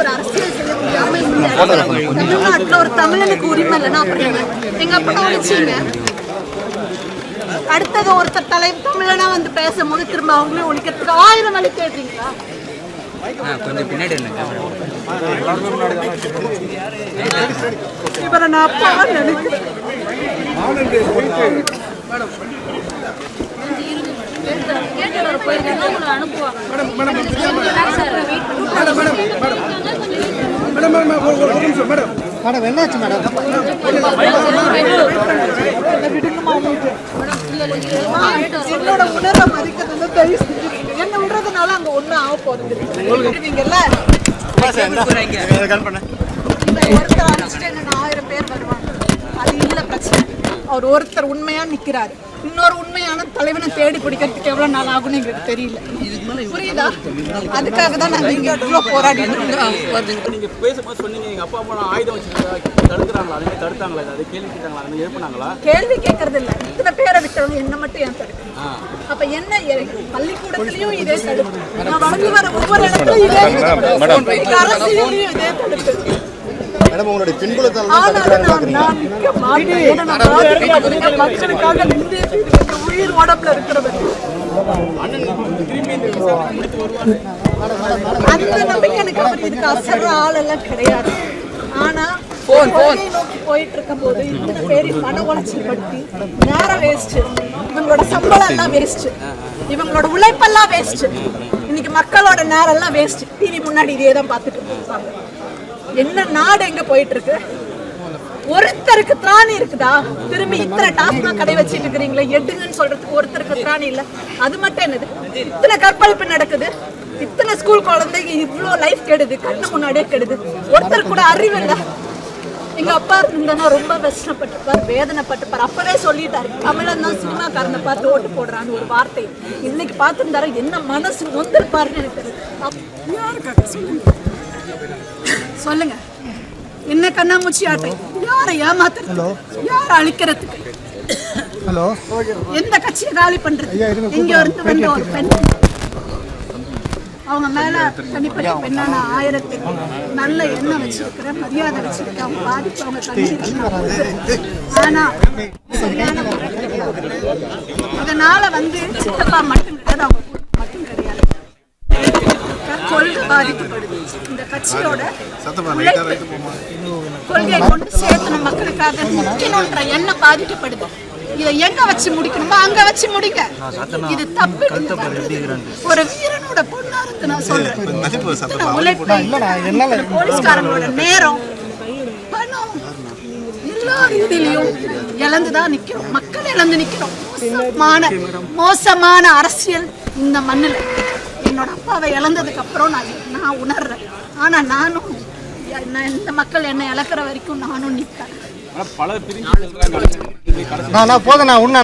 ஒரு அரசியல் செய்ய முடியாம தமிழ்நாட்டுல ஒரு தமிழனுக்கு உரிமை இல்லைன்னா அப்புறம் எங்க அப்பா ஒழிச்சிங்க. அடுத்தது ஒருத்தர் தமிழனா வந்து பேசும்போது திரும்ப அவங்களே ஒழிக்கிறதுக்கு 1000 வழி கேட்டீங்களா? கொஞ்சம் பின்னாடி இவரை நான் அப்பா நினைக்கிறேன். மேடம் என்னாச்சு மேடம்? என்னோட உணர்வை மதிக்கிறது தயவு செஞ்சு என்ன விடுறதுனால அங்க ஒண்ணும் ஆக போறீங்கல்ல. ஒருத்தர் அடிச்சுட்டு என்ன 1000 பேர் வருவாங்க, அது இல்ல பிரச்சனை. அவர் ஒருத்தர் உண்மையா நிக்கிறாரு, இன்னொரு உண்மையான தலைவனை தேடி பிடிக்கிறதுக்கு எவ்வளவு நாள் ஆகும்னு எங்களுக்கு தெரியல. புரியுதா? அதுக்காக தான் நாங்க இங்க இவ்வளவு போராடிட்டு இருக்கோம். நீங்க பேசும்போது சொன்னீங்க எங்க அப்பா அம்மா ஆயுதம் வச்சிருக்காங்க, தடுக்கிறாங்களா? அதே தடுத்தாங்களா? அதை கேள்வி கேட்டாங்களா? அதை எழுப்பினாங்களா? கேள்வி கேட்கறது இல்ல, இத்தனை பேரை விட்டவங்க என்ன மட்டும் ஏன் தடுக்கு? அப்ப என்ன பள்ளிக்கூடத்திலயும் இதே தடுப்பு, நான் வாங்கி வர ஒவ்வொரு இடத்துலயும் இதே தடுப்பு, அரசியலையும் இதே தடுப்பு. மேடம் உங்களுடைய பின்புலத்தால் மக்களுக்காக உயிர் உடம்புல இருக்கிறவர் அந்த நம்பிக்கை எனக்கு அவர் இதுக்கு அசர்ற ஆள் எல்லாம் கிடையாது. ஆனா நோக்கி போயிட்டு இருக்கும் போது இத்தனை பேர் மன உளைச்சல் படுத்தி நேரம் வேஸ்ட், இவங்களோட சம்பளம் எல்லாம் வேஸ்ட், இவங்களோட உழைப்பெல்லாம் வேஸ்ட், இன்னைக்கு மக்களோட நேரம் எல்லாம் வேஸ்ட். டிவி முன்னாடி இதே தான் பார்த்துட்டு இருப்பாங்க. என்ன நாடு எங்க போயிட்டு இருக்கு? ஒருத்தருக்கு திராணி இருக்குதா? திரும்பி இத்தனை டாஸ்மாக் கடை வச்சுட்டு இருக்கிறீங்களே, எடுங்கன்னு சொல்றதுக்கு ஒருத்தருக்கு திராணி இல்ல. அது மட்டும் என்னது, இத்தனை கற்பழிப்பு நடக்குது, இத்தனை ஸ்கூல் குழந்தைங்க இவ்வளோ லைஃப் கெடுது, கண்ணு முன்னாடியே கெடுது, ஒருத்தர் கூட அறிவு இல்ல. எங்க அப்பா இருந்தா ரொம்ப கஷ்டப்பட்டுப்பார், வேதனைப்பட்டுப்பார். அப்பவே சொல்லிட்டாரு, தமிழன் தான் சினிமாக்காரனை பார்த்து ஓட்டு போடுறான்னு ஒரு வார்த்தை. இன்னைக்கு பார்த்துருந்தாரு என்ன மனசு நொந்திருப்பாருன்னு எனக்கு தெரியும். சொல்லுங்க, என்ன கண்ணாமூச்சி ஆட்டை? யாரை ஏமாத்துறது, யாரை அழிக்கிறதுக்கு, எந்த கட்சியை காலி பண்றது? இங்க இருந்து வந்த ஒரு பெண், அவங்க மேல தனிப்பட்ட பெண்ணான 1000 நல்ல எண்ணம் வச்சிருக்கிற, மரியாதை வச்சிருக்க, அவங்க பாதிப்பு அவங்க கண்ணீர். ஆனா இதனால வந்து சித்தப்பா மட்டும் கிடையாது, அவங்க மட்டும் கிடையாது, கொள்கை பாதிக்கப்படுது. இந்த கட்சியோட கொள்கையை கொண்டு சேர்த்து மக்களுக்காக நிற்கணும்ன்ற எண்ணம் பாதிக்கப்படுது. இதை எங்க வச்சு முடிக்கணுமோ அங்க வச்சு முடிங்க. இது தப்பு. ஒரு வீரனோட பொண்ணா இருக்கு நான் சொல்றேன். உழைப்பு, போலீஸ்காரங்களோட நேரம், பணம், எல்லா ரீதியிலையும் இழந்துதான் நிக்கிறோம். மக்கள் இழந்து நிக்கிறோம். மோசமான அரசியல் இந்த மண்ணில். என்னோட அப்பாவை இழந்ததுக்கு அப்புறம் நான் உணர்றேன். ஆனா நானும் இந்த மக்கள் என்ன இழக்கிற வரைக்கும் நானும் நிற்பேன். போதும் நான்